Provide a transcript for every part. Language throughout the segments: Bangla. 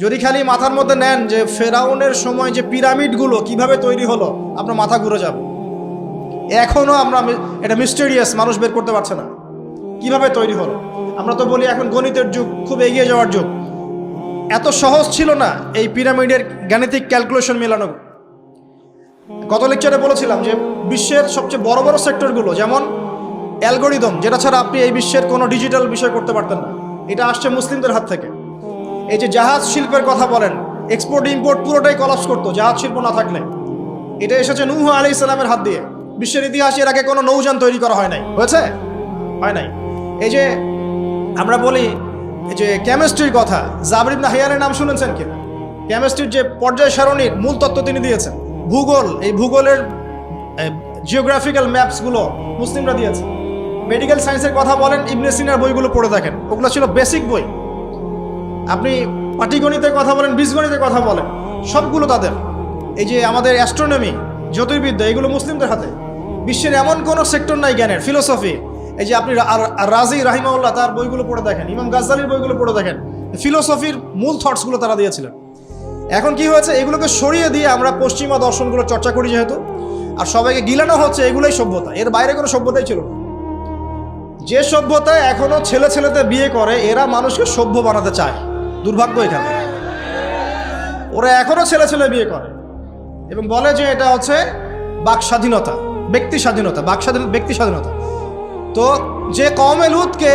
যদি খালি মাথার মধ্যে নেন যে ফেরাউনের সময় যে পিরামিডগুলো কিভাবে তৈরি হলো, আপনার মাথা ঘুরে যাবে। এখনও আমরা এটা মিস্টেরিয়াস, মানুষ বের করতে পারছে না কিভাবে তৈরি হলো। আমরা তো বলি এখন গণিতের যুগ, খুব এগিয়ে যাওয়ার যুগ। এত সহজ ছিল না এই পিরামিডের গাণিতিক ক্যালকুলেশন মেলানো। গত লেকচারে বলেছিলাম যে বিশ্বের সবচেয়ে বড় বড় সেক্টরগুলো, যেমন অ্যালগোরিদম, যেটা ছাড়া আপনি এই বিশ্বের কোনো ডিজিটাল বিষয় করতে পারতেন না, এটা আসছে মুসলিমদের হাত থেকে। এই যে জাহাজ শিল্পের কথা বলেন, এক্সপোর্ট ইম্পোর্ট পুরোটাই কলাপস করতো জাহাজ শিল্প না থাকলে। এটা এসেছে নূহ আলাইহিস সালামের হাত দিয়ে। বিশ্বের ইতিহাসে এর আগে কোনো নৌযান তৈরি করা হয় নাই, হয়েছে? হয় নাই। এই যে আমরা বলি এই যে কেমিস্ট্রির কথা, জাবর ইবনে হাইয়ানের নাম শুনেছেন কি? কেমিস্ট্রির যে পর্যায় সারণীর মূল তত্ত্ব তিনি দিয়েছেন। ভূগোল, এই ভূগোলের জিওগ্রাফিক্যাল ম্যাপসগুলো মুসলিমরা দিয়েছে। মেডিকেল সায়েন্সের কথা বলেন, ইবনে সিনার বইগুলো পড়ে দেখেন, ওগুলো ছিল বেসিক বই। আপনি পাটিগণিতের কথা বলেন, বীজগণিতের কথা বলেন, সবগুলো তাদের। এই যে আমাদের অ্যাস্ট্রোনমি, জ্যোতির্বিদ্যা, এগুলো মুসলিমদের হাতে। বিশ্বের এমন কোনো সেক্টর নাই জ্ঞানের, ফিলোসফি। এই যে আপনি রাজি রাহিমাহুল্লাহ তার বইগুলো পড়ে দেখেন, ইমাম গাজ্জালির বইগুলো পড়ে দেখেন, ফিলোসফির মূল থটসগুলো তারা দিয়েছিলেন। এখন কি হয়েছে, এগুলোকে সরিয়ে দিয়ে আমরা পশ্চিমা দর্শনগুলো চর্চা করি যেহেতু, আর সবাইকে গিলানো হচ্ছে এগুলোই সভ্যতা, এর বাইরে কোনো সভ্যতাই ছিল না। যে সভ্যতায় এখনো ছেলে ছেলেতে বিয়ে করে, এরা মানুষকে সভ্য বানাতে চায়। দুর্ভাগ্য এখানে, ওরা এখনো ছেলে ছেলে বিয়ে করে এবং বলে যে এটা হচ্ছে বাক স্বাধীনতা, ব্যক্তি স্বাধীনতা, ব্যক্তি স্বাধীনতা। তো যে কওমে লূতকে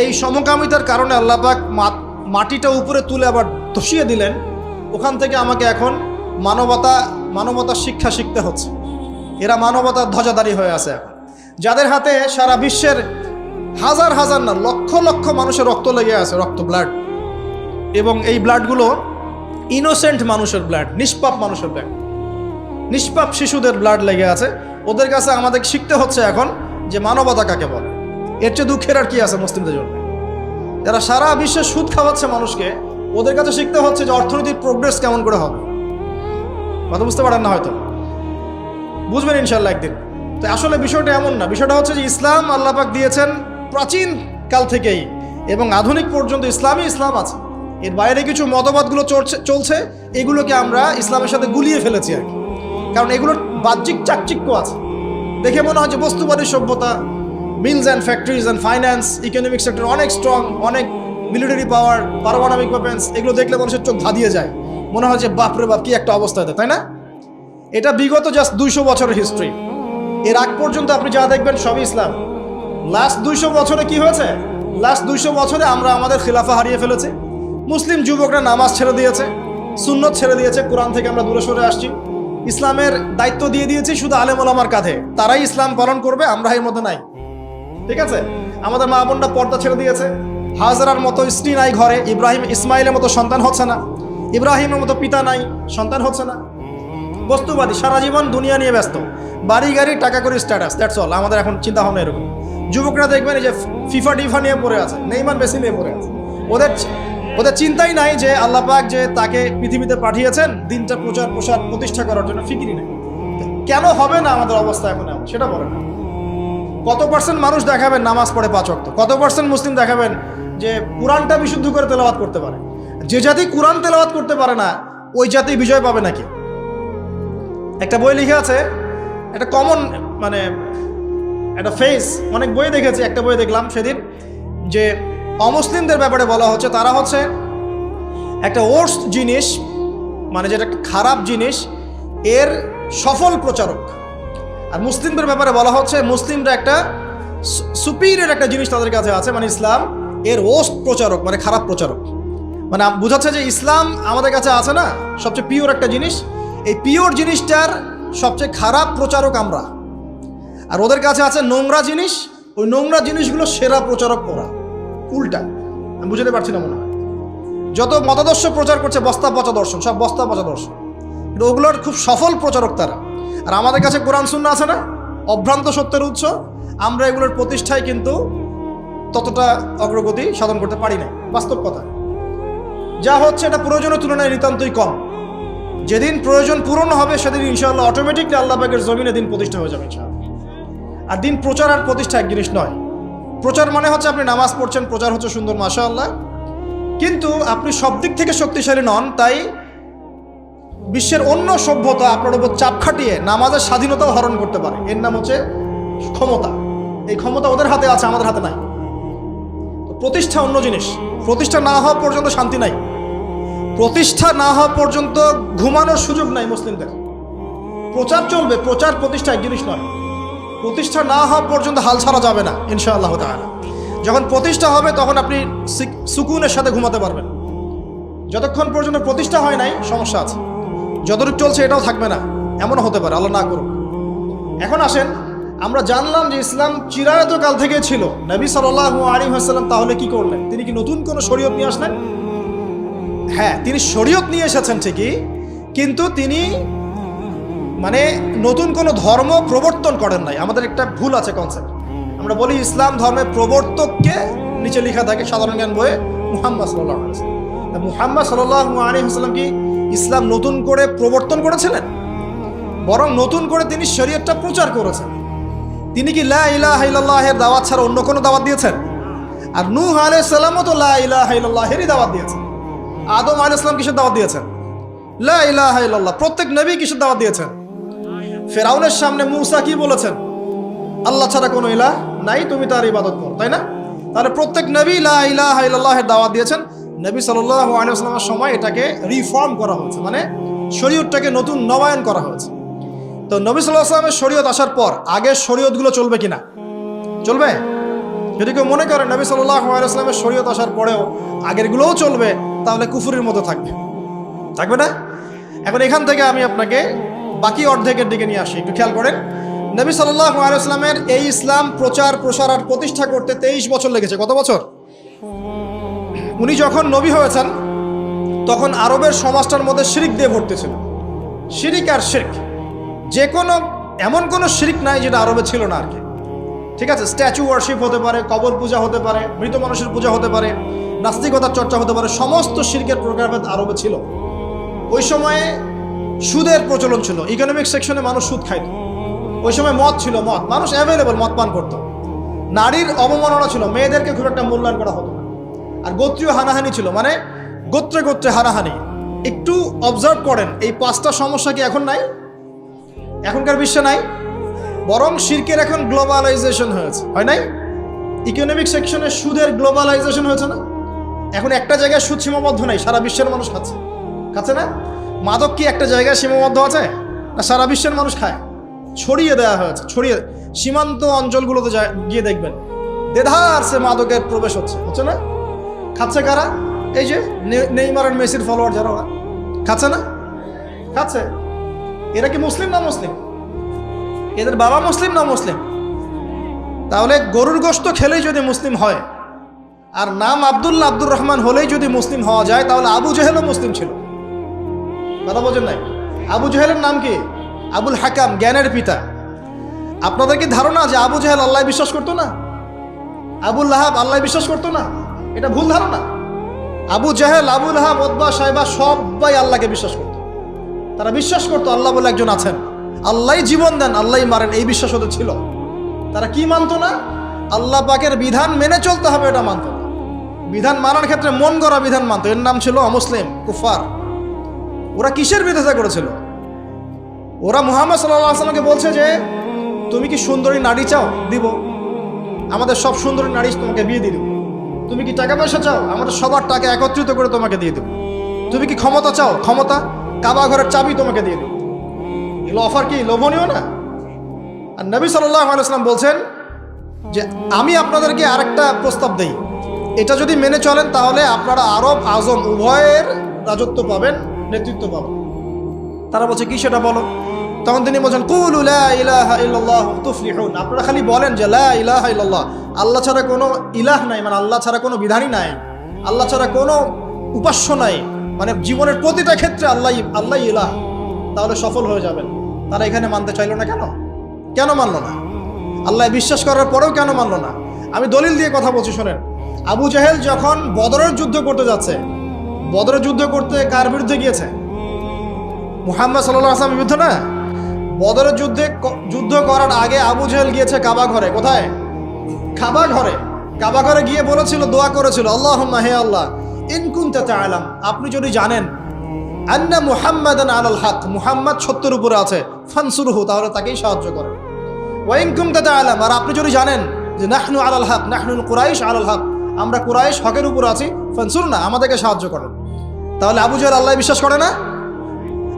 এই সমকামিতার কারণে আল্লাহ পাক মাটিটা উপরে তুলে আবার ধসিয়ে দিলেন, ওখান থেকে আমাকে এখন মানবতার শিক্ষা শিখতে হচ্ছে। এরা মানবতার ধ্বজাধারী হয়ে আছে এখন, যাদের হাতে সারা বিশ্বের হাজার হাজার না লক্ষ লক্ষ মানুষের রক্ত লেগে আছে, রক্ত, ব্লাড। এবং এই ব্লাডগুলো ইনোসেন্ট মানুষের ব্লাড, নিষ্পাপ মানুষের ব্লাড, নিষ্পাপ শিশুদের ব্লাড লেগে আছে। ওদের কাছে আমাদের শিখতে হচ্ছে এখন যে মানবতা কাকে বলে। এর চেয়ে দুঃখের আর কি আছে মুসলিমদের জন্য? যারা সারা বিশ্বে সুদ খাওয়াচ্ছে মানুষকে, ওদের কাছে শিখতে হচ্ছে যে অর্থনীতির প্রোগ্রেস কেমন করে হবে। কথা বুঝতে পারেন না হয়তো, বুঝবেন ইনশাল্লাহ একদিন। তো আসলে বিষয়টা এমন না, বিষয়টা হচ্ছে যে ইসলাম আল্লাহ পাক দিয়েছেন প্রাচীন কাল থেকেই, এবং আধুনিক পর্যন্ত ইসলাম আছে। এর বাইরে কিছু মতবাদগুলো চলছে, এগুলোকে আমরা ইসলামের সাথে গুলিয়ে ফেলেছি আর কি। কারণ এগুলোর বাহ্যিক চাকচিক্য আছে, দেখে মনে হয় যে বস্তুবাদী সভ্যতা, mills and factories and finance, economic sector অনেক স্ট্রং, অনেক মিলিটারি পাওয়ার, পারমাণবিক ওয়েপন্স, এগুলো দেখলে মানুষের চোখ ধাঁধিয়ে যায়, মনে হয় যে বাপরে বাপ কি একটা অবস্থা, তাই না? এটা বিগত জাস্ট 200 বছরের হিস্ট্রি। এর আগ পর্যন্ত আপনি যা দেখবেন সবই ইসলাম। লাস্ট 200 বছরে কি হয়েছে? লাস্ট 200 বছরে আমরা আমাদের খিলাফা হারিয়ে ফেলেছি। মুসলিম যুবকরা নামাজ ছেড়ে দিয়েছে, সুন্নত ছেড়ে দিয়েছে, কোরআন থেকে আমরা দূরে সরে আসছি। ইসলামের দায়িত্ব দিয়ে দিয়েছি শুধু আলেম ওলামার কাঁধে, তারাই ইসলাম পালন করবে, আমরা এর মধ্যে নাই। ঠিক আছে? আমাদের মা বোনরা পর্দা ছেড়ে দিয়েছে। হাজারার মতো স্ত্রী নাই ঘরে, ইসমাইলের মতো সন্তান হচ্ছে না, ইব্রাহিমের মতো পিতা নাই, সন্তান হচ্ছে না। বস্তুবাদী, সারা জীবন দুনিয়া নিয়ে ব্যস্ত, বাড়ি গাড়ি, টাকা করে, স্ট্যাটাস, দ্যাটস অল। আমাদের এখন চিন্তা ভাবনা এরকম। যুবকরা দেখবেন এই যে ফিফা টিফা নিয়ে পড়ে আছে, নেইমার মেসি নিয়ে পড়ে আছে। ওদের চিন্তাই নাই যে আল্লাহ পাক যে তাকে পৃথিবীতে পাঠিয়েছেন দিনটা প্রচার প্রসার প্রতিষ্ঠা করার জন্য, ফিকিরই নেই। কেন হবে না আমাদের অবস্থা এখন এমন, সেটা বলেন। কত পার্সেন্ট মানুষ দেখাবেন নামাজ পড়ে 5 ওয়াক্ত? কত পার্সেন্ট মুসলিম দেখাবেন যে কোরআনটা বিশুদ্ধ করে তেলাওয়াত করতে পারে? যে জাতি কোরআন তেলাওয়াত করতে পারে না, ওই জাতি বিজয় পাবে নাকি? একটা বই লিখে আছে, একটা কমন মানে একটা ফেস, অনেক বই দেখেছি, একটা বই দেখলাম সেদিন যে অমুসলিমদের ব্যাপারে বলা হচ্ছে তারা হচ্ছে একটা ওর্স্ট জিনিস, মানে যেটা একটা খারাপ জিনিস, এর সফল প্রচারক। আর মুসলিমদের ব্যাপারে বলা হচ্ছে মুসলিমরা একটা সুপিরিয়র একটা জিনিস তাদের কাছে আছে, মানে ইসলাম, এর ওর্স্ট প্রচারক, মানে খারাপ প্রচারক। মানে বোঝাচ্ছে যে ইসলাম আমাদের কাছে আছে না, সবচেয়ে পিওর একটা জিনিস, এই পিওর জিনিসটার সবচেয়ে খারাপ প্রচারক আমরা। আর ওদের কাছে আছে নোংরা জিনিস, ওই নোংরা জিনিসগুলো সেরা প্রচারক ওরা। উল্টা, আমি বুঝতে পারছি না মনে হয়। যত মতাদর্শ প্রচার করছে বস্তা পচা দর্শন, সব বস্তা পচা দর্শন, কিন্তু ওগুলোর খুব সফল প্রচারক তারা। আর আমাদের কাছে কোরআন সুন্নাহ আছে না, অভ্রান্ত সত্যের উৎস, আমরা এগুলোর প্রতিষ্ঠায় কিন্তু ততটা অগ্রগতি সাধন করতে পারি না। বাস্তব কথা, যা হচ্ছে এটা প্রয়োজনের তুলনায় নিতান্তই কম। যেদিন প্রয়োজন পূরণ হবে সেদিন ইনশাআল্লাহ অটোমেটিকলি আল্লাহ পাকের জমিনে দিন প্রতিষ্ঠা হয়ে যাবে ইনশাআল্লাহ। আর দিন প্রচার আর প্রতিষ্ঠা এক জিনিস নয়। প্রচার মানে হচ্ছে আপনি নামাজ পড়ছেন, প্রচার হচ্ছে সুন্দর, মাশাআল্লাহ। কিন্তু আপনি সব দিক থেকে শক্তিশালী নন, তাই বিশ্বের অন্য সভ্যতা আপনার উপর চাপ খাটিয়ে নামাজের স্বাধীনতাও হরণ করতে পারে। এর নাম হচ্ছে ক্ষমতা। এই ক্ষমতা ওদের হাতে আছে, আমাদের হাতে নাই। প্রতিষ্ঠা অন্য জিনিস। প্রতিষ্ঠা না হওয়া পর্যন্ত শান্তি নাই, প্রতিষ্ঠা না হওয়া পর্যন্ত ঘুমানোর সুযোগ নাই মুসলিমদের। প্রচার চলবে, প্রচার প্রতিষ্ঠা এক জিনিস নয়। প্রতিষ্ঠা না হওয়া পর্যন্ত হাল ছাড়া যাবে না ইনশাআল্লাহ তাআলা। যখন প্রতিষ্ঠা হবে তখন আপনি সুকুনের সাথে ঘুমাতে পারবেন। যতক্ষণ পর্যন্ত প্রতিষ্ঠা হয় নাই সমস্যা আছে, যতটুকু চলছে এটাও থাকবে না, এমনও হতে পারে, আল্লাহ না করুন। এখন আসেন, আমরা জানলাম যে ইসলাম চিরায়তকাল থেকে ছিল। নবী সাল্লাল্লাহু আলাইহি ওয়াসাল্লাম তাহলে কি করলেন? তিনি কি নতুন কোনো শরীয়ত নিয়ে আসলেন? হ্যাঁ, তিনি শরীয়ত নিয়ে এসেছেন ঠিকই, কিন্তু তিনি মানে নতুন কোনো ধর্ম প্রবর্তন করেন নাই। আমাদের একটা ভুল আছে কনসেপ্ট। আমরা বলি ইসলাম ধর্মের প্রবর্তককে নিচে লেখা থাকে সাধারণ জ্ঞান বইয়ে মুহাম্মদ সাল্লাল্লাহু আলাইহি ওয়াসাল্লাম। মুহাম্মদ সাল্লাল্লাহু আলাইহি ওয়াসাল্লাম কি ইসলাম নতুন করে প্রবর্তন করেছিলেন? বরং নতুন করে তিনি শরীয়তটা প্রচার করেছেন। তিনি কি লা ইলাহা ইল্লাল্লাহের দাওয়াত ছাড়া অন্য কোনো দাওয়াত দিয়েছেন? আর নূহ আলাইহিস সালামও তো লা ইলাহা ইল্লাল্লাহেরই দাওয়াত দিয়েছেন। আদম আলাইহিস সালাম কিসের দাওয়াত দিয়েছেন? লা ইলাহা ইল্লাল্লাহ। প্রত্যেক নবী কিসের দাওয়াত দিয়েছেন? ফেরাউনের সামনে মুসা কি বলেছেন? আল্লাহ ছাড়া কোনো ইলাহ নাই, তুমি তার ইবাদত করো, তাই না? তাহলে প্রত্যেক নবী লা ইলাহা ইল্লাল্লাহের দাওয়াত দিয়েছেন। নবী সাল্লাল্লাহু আলাইহি ওয়াসাল্লামের সময় এটাকে রিফর্ম করা হয়েছে, মানে শরীয়তটাকে নতুন নবায়ন করা হয়েছে। তো নবী সাল্লাল্লাহু আলাইহি ওয়াসাল্লামের শরীয়ত আসার পর আগের শরীয়তগুলো চলবে কিনা? চলবে? যদি কেউ মনে করে নবী সাল্লাল্লাহু আলাইহি ওয়াসাল্লামের শরীয়ত আসার পরেও আগেরগুলোও চলবে, তাহলে কুফরের মতো থাকবে, থাকবে না? এখন এখান থেকে আমি আপনাকে বাকি অর্ধেকের দিকে নিয়ে আসি, একটু খেয়াল করেন। নবী সাল্লাল্লাহু আলাইহি ওয়াসাল্লামের এই ইসলাম প্রচার প্রসার আর প্রতিষ্ঠা করতে 23 বছর লেগেছে। কত বছর? উনি যখন নবী হয়েছেন তখন আরবের সমাজটার মধ্যে শিরক দিয়ে ভর্তি ছিল। শিরক আর শিরক, যে কোনো এমন কোনো শিরক নাই যেটা আরবে ছিল না আর কি। ঠিক আছে, স্ট্যাচু ওয়ার্শিপ হতে পারে, কবর পূজা হতে পারে, মৃত মানুষের পূজা হতে পারে, নাস্তিকতার চর্চা হতে পারে, সমস্ত শিরকের প্রকারভেদ আরবে ছিল। ওই সময়ে সুদের প্রচলন ছিল, ইকোনমিক সেকশনে মানুষ সুদ খাইত। ওই সময় মদ ছিল, মদ মানুষ অ্যাভেলেবল মদ পান করতো। নারীর অবমাননা ছিল, মেয়েদেরকে খুব একটা মূল্যায়ন করা হতো না। আর গোত্রীয় হানাহানি ছিল, মানে গোত্রে গোত্রে হানাহানি। একটু অবজার্ভ করেন, এই 5টা সমস্যা কি এখন নাই? এখনকার বিশ্বে নাই। বরং শিরকের এখন গ্লোবালাইজেশন হয়েছে, হয় নাই? ইকোনমিক সেকশনে সুদের গ্লোবালাইজেশন হয়েছে না? এখন একটা জায়গায় সুদ সীমাবদ্ধ নাই, সারা বিশ্বের মানুষ খাচ্ছে, খাচ্ছে না? মাদক কি একটা জায়গায় সীমাবদ্ধ আছে? না, সারা বিশ্বের মানুষ খায়, ছড়িয়ে দেওয়া হয়েছে। ছড়িয়ে সীমান্ত অঞ্চলগুলোতে গিয়ে দেখবেন দেধার সে মাদকের প্রবেশ হচ্ছে, হচ্ছে না? খাচ্ছে কারা? এই যে নেইমার আর মেসির ফলোয়ার যারা, খাচ্ছে না? খাচ্ছে। এরা কি মুসলিম না মুসলিম? এদের বাবা মুসলিম না মুসলিম? তাহলে গরুর গোশত খেলেই যদি মুসলিম হয়, আর নাম আব্দুল্লাহ আব্দুর রহমান হলেই যদি মুসলিম হওয়া যায়, তাহলে আবু জেহেলও মুসলিম ছিল। কথা বোঝেন নাই? আবু জেহেলের নাম কি? আবুল হাকাম, জ্ঞানের পিতা। আপনাদের কি ধারণা যে আবু জেহেল আল্লাহ বিশ্বাস করতো না? আবুল লাহাব আল্লাহ বিশ্বাস করতো না? এটা ভুল ধারণা। আবু জেহেল, আবু লাহাব, উতবা, শাইবা সবাই আল্লাহকে বিশ্বাস করতো। তারা বিশ্বাস করতো আল্লাহ বলে একজন আছেন, আল্লাহই জীবন দেন, আল্লাহই মারেন, এই বিশ্বাস ওদের ছিল। তারা কি মানতো না? আল্লাহ পাকের বিধান মেনে চলতে হবে, এটা মানতো না। বিধান মানার ক্ষেত্রে মন গড়া বিধান মানতো। এর নাম ছিল অমুসলিম, কুফার। ওরা কিসের বিরোধিতা করেছিল? ওরা মুহাম্মদ সাল্লাল্লাহু আলাইহি ওয়াসাল্লামকে বলছে যে তুমি কি সুন্দরী নারী চাও? দিব, আমাদের সব সুন্দরী নারী তোমাকে বিয়ে দিয়ে দেব। তুমি কি টাকা পয়সা চাও? আমাদের সবার টাকা একত্রিত করে তোমাকে দিয়ে দেব। তুমি কি ক্ষমতা চাও? ক্ষমতা, কাবা ঘরের চাবি তোমাকে দিয়ে দেব। এগুলো অফার কি লোভনীয় না? আর নবী সাল্লাল্লাহু আলাইহি ওয়াসাল্লাম বলছেন যে আমি আপনাদেরকে আরেকটা প্রস্তাব দেই, এটা যদি মেনে চলেন তাহলে আপনারা আরব আজম উভয়ের রাজত্ব পাবেন, নেতৃত্ব পাবেন। তারা বলছে কি সেটা বলো? তখন তিনি বলছেন কুলু লা ইলাহা ইল্লাল্লাহ তুফলিহুন। আপনারা খালি বলেন যে লা ইলাহা ইল্লাল্লাহ, আল্লাহ ছাড়া কোনো ইলাহ নাই, মানে আল্লাহ ছাড়া কোনো বিধানই নাই, আল্লাহ ছাড়া কোনো উপাস্য নাই, মানে জীবনের প্রতিটা ক্ষেত্রে আল্লাহ ইলাহ, তাহলে সফল হয়ে যাবেন। তারা এখানে মানতে চাইলো না কেন? কেন মানলো না? আল্লাহ বিশ্বাস করার পরেও কেন মানলো না? আমি দলিল দিয়ে কথা বলছি, শোনেন। আবু জেহেল যখন বদরের যুদ্ধ করতে যাচ্ছে, বদরের যুদ্ধ করতে কার বিরুদ্ধে গিয়েছে? মুহাম্মদ সাল্লাল্লাহু আলাইহি ওয়াসাল্লামের বিরুদ্ধে না। বদরের যুদ্ধ করার আগে আবু জেহেল গিয়েছে কাবা ঘরে। কোথায়? কাবা ঘরে। কাবা ঘরে গিয়ে বলেছিল, দোয়া করেছিল, আল্লাহুম্মা, হে আল্লাহ, ইন কুনতা তা'লাম, আপনি যদি জানেন, আন্না মুহাম্মাদান আলাল হক, মুহাম্মদ সত্যের উপরে আছে, ফানসুরহু, তাহলে তাকেই সাহায্য করেন। ওয়া ইন কুনতা তা'লাম, আর আপনি যদি জানেন যে নাহনু আলাল হক, নাহনুল কুরাইশ আলাল হক, আমরা কুরাইশ হকের উপর আছি, ফানসুরনা, আমাদেরকে সাহায্য করেন। তাহলে আবু জাহল আল্লাহ বিশ্বাস করে না?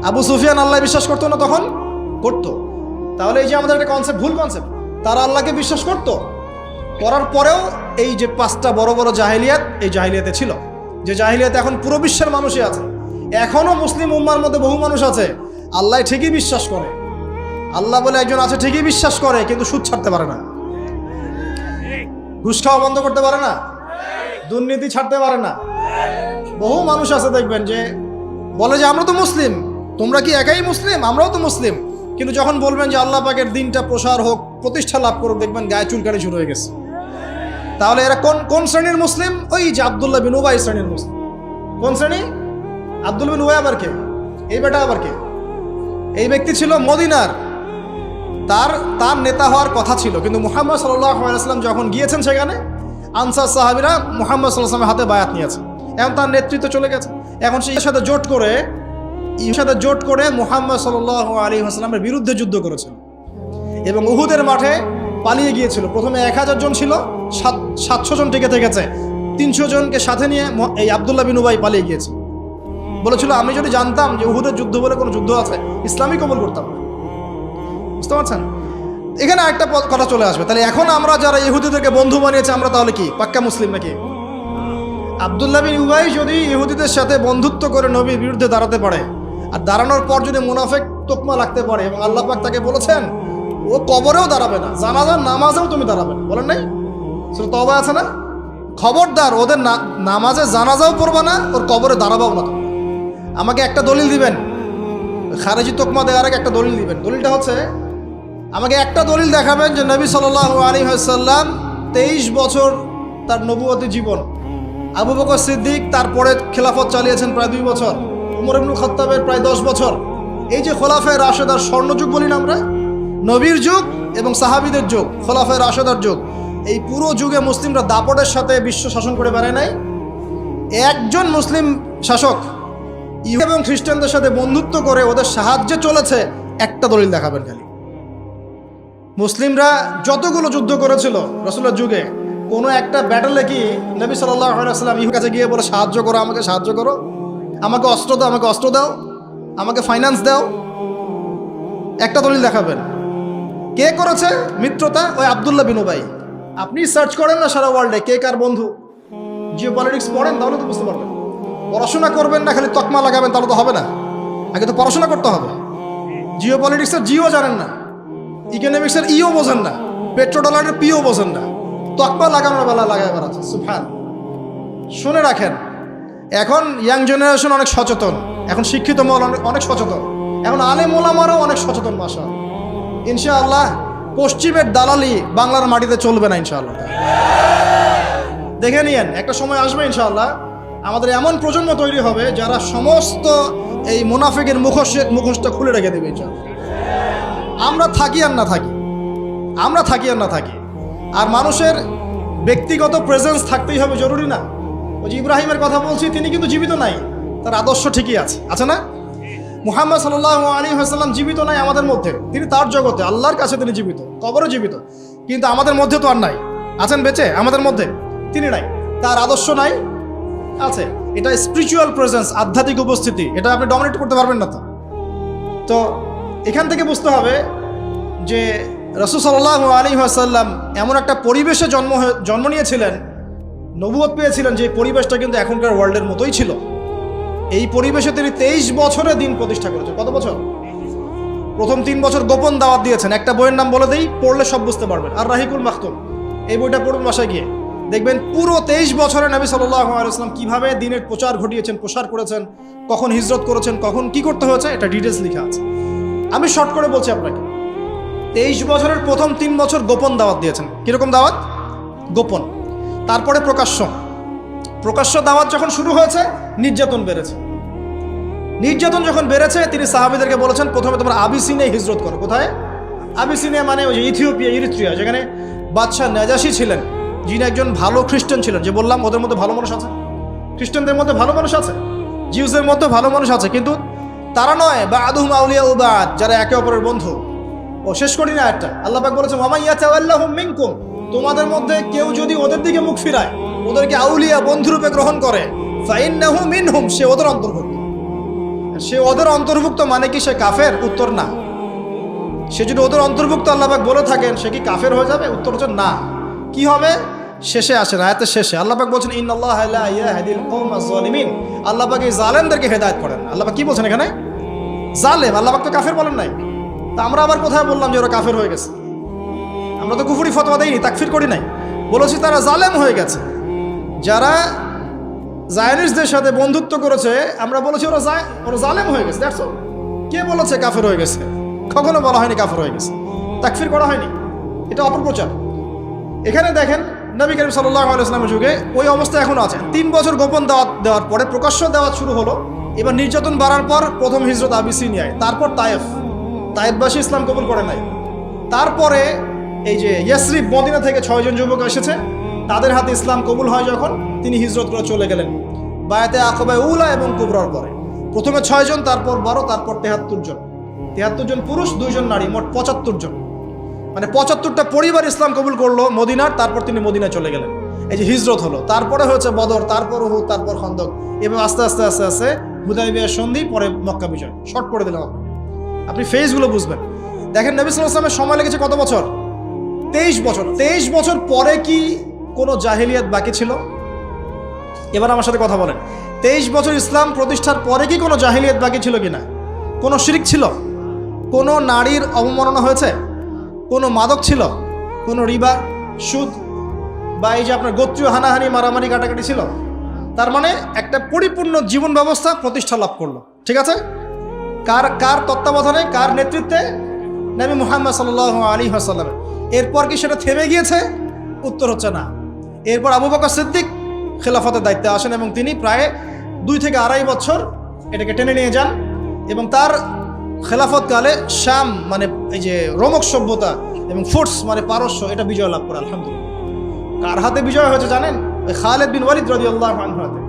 আবু সুফিয়ান আল্লাহ বিশ্বাস করতো না? তখন করতো। তাহলে এই যে আমাদের একটা কনসেপ্ট, ভুল কনসেপ্ট, তারা আল্লাহকে বিশ্বাস করতো, করার পরেও এই যে 5টা বড় বড় জাহিলিয়াত, এই জাহিলিয়াতে ছিল, যে জাহিলিয়াতে এখন পুরো বিশ্বের মানুষই আছে। এখনো মুসলিম উম্মার মধ্যে বহু মানুষ আছে আল্লাহ ঠিকই বিশ্বাস করে, আল্লাহ বলে একজন আছে ঠিকই বিশ্বাস করে, কিন্তু সুদ ছাড়তে পারে না, ঘুষ খাওয়া বন্ধ করতে পারে না, দুর্নীতি ছাড়তে পারে না। বহু মানুষ আছে দেখবেন যে বলে যে আমরা তো মুসলিম, তোমরা কি একাই মুসলিম? আমরাও তো মুসলিম। কিন্তু যখন বলবেন যে আল্লাহ পাকের দিনটা প্রসার হোক, প্রতিষ্ঠা লাভ করুক, দেখবেন গায়ে চুলকানি শুরু হয়ে গেছে। তাহলে এরা কোন শ্রেণীর মুসলিম? ওই যে আব্দুল্লাহ বিন উবাই শ্রেণীর মুসলিম। কোন শ্রেণী? আব্দুল বিন উবাই আবার কে? এই বেটা আবার কে? এই ব্যক্তি ছিল মদিনার, তার নেতা হওয়ার কথা ছিল, কিন্তু মুহাম্মদ সাল্লাল্লাহু আলাইহি ওয়াসাল্লাম যখন গিয়েছেন সেখানে, আনসার সাহাবীরা মুহাম্মদ সাল্লাল্লাহু আলাইহি ওয়াসাল্লামের হাতে বায়াত নিয়েছে। এখন তার নেতৃত্ব চলে গেছে। এখন সেই সাথে জোট করে মুহাম্মদ সাল্লাল্লাহু আলাইহি ওয়াসাল্লামের বিরুদ্ধে যুদ্ধ করেছেন এবং উহুদের মাঠে পালিয়ে গিয়েছিল। প্রথমে 1000 জন ছিল, 700 জন টিকে থেকেছে, 300 জনকে সাথে নিয়ে এই আব্দুল্লাহ বিন উবাই পালিয়ে গিয়েছে। বলেছিল আমি যদি জানতাম যে উহুদের যুদ্ধ বলে কোনো যুদ্ধ আছে, ইসলামই কবুল করতাম না। বুঝতে পারছেন? এখানে একটা কথা চলে আসবে, তাহলে এখন আমরা যারা ইহুদিদেরকে বন্ধু বানিয়েছে, আমরা তাহলে কি পাক্কা মুসলিম নাকি? আব্দুল্লাহ বিন উবাই যদি ইহুদিদের সাথে বন্ধুত্ব করে নবীর বিরুদ্ধে দাঁড়াতে পারে, আর দাঁড়ানোর পর যদি মুনাফিক তোকমা লাগতে পারে, এবং আল্লাহ পাক তাকে বলেছেন ও কবরেও দাঁড়াবে না, জানাজার নামাজেও তুমি দাঁড়াবে না, বলেন নাই? সূরা তওবা আছে না? খবরদার, ওদের নামাজে জানাজাও পড়বে না, ওর কবরে দাঁড়াবাও না। আমাকে একটা দলিল দিবেন, খারেজি তোকমা দেওয়ার আগে একটা দলিল দিবেন। দলিলটা হচ্ছে, আমাকে একটা দলিল দেখাবেন যে নবী সাল্লাল্লাহু আলাইহি ওয়াসাল্লাম 23 বছর তার নবুয়তি জীবন, আবু বকর সিদ্দিক তারপরে খেলাফত চালিয়েছেন প্রায় 2 বছর, উমর ইবনুল খাত্তাবের প্রায় 10 বছর। এই যে খোলাফায়ে রাশেদার স্বর্ণযুগ বলি না আমরা, নবীর যুগ এবং সাহাবীদের যুগ, খোলাফায়ে রাশেদার যুগ, এই পুরো যুগে মুসলিমরা দাপটের সাথে বিশ্ব শাসন করে বেড়ায় নাই। একজন মুসলিম শাসক ইহুদি এবং খ্রিস্টানদের সাথে বন্ধুত্ব করে ওদের সাহায্যে চলেছে, একটা দলিল দেখাবেন খালি। মুসলিমরা যতগুলো যুদ্ধ করেছিল রাসূলের যুগে, কোনো একটা ব্যাটলে কি নবী সাল্লাল্লাহু আলাইহি ওয়াসাল্লাম ইহুদির কাছে গিয়ে বলে সাহায্য করো, আমাকে সাহায্য করো, আমাকে অস্ত্র দাও, আমাকে অস্ত্র দাও, আমাকে ফাইন্যান্স দাও? একটা দলিল দেখাবেন। কে করেছে মিত্রতা? ওই আব্দুল্লাহ বিন উবাই। আপনি সার্চ করেন না সারা ওয়ার্ল্ডে কে কার বন্ধু, জিও পলিটিক্স পড়েন, তাহলে তো বুঝতে পারবেন। পড়াশোনা করবেন না, খালি তকমা লাগাবেন, তাহলে তো হবে না। আগে তো পড়াশোনা করতে হবে। জিও পলিটিক্সের জিও জানেন না, ইকোনমিক্সের ইও বোঝেন না, পেট্রো ডলারের পিও বোঝেন না, তকমা লাগানোর বেলা লাগায় বেড়াচ্ছে। সুবহান। শুনে রাখেন, এখন ইয়াং জেনারেশন অনেক সচেতন, এখন শিক্ষিত মহল অনেক সচেতন, এখন আলেম ওলামারাও অনেক সচেতন। মাশাআল্লাহ, ইনশাআল্লাহ পশ্চিমের দালালি বাংলার মাটিতে চলবে না ইনশাআল্লাহ। দেখে নিয়েন, একটা সময় আসবে ইনশাআল্লাহ, আমাদের এমন প্রজন্ম তৈরি হবে যারা সমস্ত এই মুনাফিকের মুখোশটা খুলে রেখে দেবে ইনশাআল্লাহ। আমরা থাকি আর না থাকি, আর মানুষের ব্যক্তিগত প্রেজেন্স থাকতেই হবে, জরুরি না। ওই যে ইব্রাহিমের কথা বলছি, তিনি কিন্তু জীবিত নাই, তার আদর্শ ঠিকই আছে না? মুহাম্মদ সাল্লাল্লাহু আলাইহি ওয়াসাল্লাম জীবিত নাই আমাদের মধ্যে, তিনি তার জগতে আল্লাহর কাছে তিনি জীবিত, কবরে জীবিত, কিন্তু আমাদের মধ্যে তো আর নাই। আছেন বেঁচে আমাদের মধ্যে? তিনি নাই। তার আদর্শ নাই? আছে। এটা স্পিরিচুয়াল প্রেজেন্স, আধ্যাত্মিক উপস্থিতি, এটা আপনি ডমিনেট করতে পারবেন না। তো এখান থেকে বুঝতে হবে যে রাসূল সাল্লাল্লাহু আলাইহি ওয়াসাল্লাম এমন একটা পরিবেশে জন্ম নিয়েছিলেন, নবুয়ত পেয়েছিলেন, যে পরিবেশটা কিন্তু এখনকার ওয়ার্ল্ডের মতোই ছিল। এই পরিবেশে তিনি 23 বছরে দিন প্রতিষ্ঠা করেছেন। কত বছর? প্রথম 3 বছর গোপন দাওয়াত দিয়েছেন। একটা বইয়ের নাম বলে দেই, পড়লে সব বুঝতে পারবেন, আর রাহিকুল মাখতুম। এই বইটা পড়ুন বাসায় গিয়ে, দেখবেন পুরো 23 বছরে নবী সাল্লাল্লাহু আলাইহি ওয়াসাল্লাম কিভাবে দিনের প্রচার ঘটিয়েছেন, প্রসার করেছেন, কখন হিজরত করেছেন, কখন কি করতে হয়েছে, এটা ডিটেলস লেখা আছে। আমি শর্ট করে বলছি আপনাকে, 23 বছরের প্রথম 3 বছর গোপন দাওয়াত দিয়েছেন। কিরকম দাওয়াত? গোপন। তারপরে প্রকাশ্য দাওয়াত যখন শুরু হয়েছে, নির্যাতন যখন বেড়েছে, তিনি সাহাবীদেরকে বলেছেন প্রথমে তোমরা আবিসিনিয়ায় হিজরত করো। কোথায়? আবিসিনিয়া মানে ওই যে ইথিওপিয়া, ইরিত্রিয়া, যেখানে বাদশাহ নাজাশী ছিলেন, যিনি একজন ভালো খ্রিস্টান ছিলেন, যে বললাম ওদের মধ্যে ভালো মানুষ আছে, খ্রিস্টানদের মধ্যে ভালো মানুষ আছে, জিউসের মধ্যে ভালো মানুষ আছে, কিন্তু তারা নয় বা'দুহুম আউলিয়াউ বা'দ, যারা একে অপরের বন্ধু। ও শেষ করি না একটা, আল্লাহ পাক বলেছেন ওয়া মান ইয়াতাওয়াল্লাহুম মিনকুম, তোমাদের মধ্যে কেউ যদি ওদের দিকে মুখ ফিরায়, ওদেরকে আউলিয়া বন্ধুরূপে গ্রহণ করে, ফাইন্নাহু মিনহুম, সে ওদের অন্তর্ভুক্ত। সে ওদের অন্তর্ভুক্ত মানে কি সে কাফের? উত্তর না। সে যদি ওদের অন্তর্ভুক্ত আল্লাহ পাক বলে থাকেন, সে কি কাফের হয়ে যাবে? উত্তর হচ্ছে না। কি হবে? শেষে আসেন, আয়াতের শেষে আল্লাহ পাক বলছেন ইন্নাল্লাহা লা ইয়াহদিল কওমাজ জালিমিন, আল্লাহ পাক এই জালেমদেরকে হেদায়েত করেন। আল্লাহ পাক কি বলছেন এখানে? জালেম, আল্লাহ পাক তো কাফের বলেন নাই। তা আমরা আবার কোথায় বললাম যে ওরা কাফের হয়ে গেছে? আমরা তো কুফরি ফতোয়া দেইনি, তাকফির করি নাই, বলেছি তারা জালেম হয়ে গেছে। যারা জায়নিস্টদের সাথে বন্ধুত্ব করেছে, আমরা বলেছি ওরা জালেম হয়ে গেছে। That's all. কে বলেছে কাফের হয়ে গেছে? কখনো বলা হয়নি কাফের হয়ে গেছে, তাকফির করা হয়নি, এটা অপপ্রচার। এখানে দেখেন নবী করিম সাল্লাল্লাহু আলাইহি ওয়াসাল্লামের যুগে ওই অবস্থা এখনো আছে। 3 বছর গোপন দাওয়াত দেওয়ার পরে প্রকাশ্য দাওয়াত শুরু হলো। এবার নির্যাতন বাড়ার পর প্রথম হিজরত আবিসিনিয়ায়, তারপর তায়েফবাসী ইসলাম কবুল করে নাই। তারপরে এই যে ইয়াসরিব, মদিনা থেকে 6 জন যুবক এসেছে, তাদের হাতে ইসলাম কবুল হয় যখন, তিনি হিজরত করে চলে গেলেন বায়াতে আকাবা উলা এবং কুবরার পরে। প্রথমে 6 জন, তারপর 12, তারপর 73 জন। 73 জন পুরুষ, 2 জন নারী, মোট 75 জন। মানে 75টা পরিবার ইসলাম কবুল করলো মদিনার, তারপর তিনি মদিনায় চলে গেলেন। এই যে হিজরত হলো, তারপরে হয়েছে বদর, তারপর উহুদ, তারপর খন্দক, এবং আস্তে আস্তে আস্তে আস্তে হুদায়বিয়া সন্ধি, পরে মক্কা বিজয়। শর্ট করে দিলাম আপনি ফেজগুলো বুঝবেন। দেখেন নবী সাল্লাল্লাহু আলাইহি ওয়াসাল্লামের সময় লেগেছে কত বছর? 23 বছর। 23 বছর পরে কি কোনো জাহেলিয়াত বাকি ছিল? এবার আমার সাথে কথা বলেন। 23 বছর ইসলাম প্রতিষ্ঠার পরে কি কোনো জাহেলিয়াত বাকি ছিল কিনা? কোনো শিরক ছিল? কোনো নারীর অবমাননা হয়েছে? কোনো মাদক ছিল? কোনো রিবা, সুদ, বা এই যে আপনার গোত্রীয় হানাহানি, মারামারি, কাটাকাটি ছিল? তার মানে একটা পরিপূর্ণ জীবন ব্যবস্থা প্রতিষ্ঠা লাভ করলো। ঠিক আছে? কার তত্ত্বাবধানে, কার নেতৃত্বে? নবী মুহাম্মদ সাল্লাল্লাহু আলাইহি ওয়াসাল্লাম। এরপর কি সেটা থেমে গিয়েছে? উত্তর হচ্ছে না। এরপর আবু বকর সিদ্দিক খেলাফতের দায়িত্বে আসেন এবং তিনি প্রায় 2 থেকে 2.5 বছর এটাকে টেনে নিয়ে যান, এবং তার খেলাফতকালে শাম মানে এই যে রোমক সভ্যতা এবং ফোর্স মানে পারস্য, এটা বিজয় লাভ করে। আলহামদুলিল্লাহ। কার হাতে বিজয় হয়েছে জানেন? ওই খালিদ বিন ওয়ালিদ রাদিয়াল্লাহু আনহু হাতে।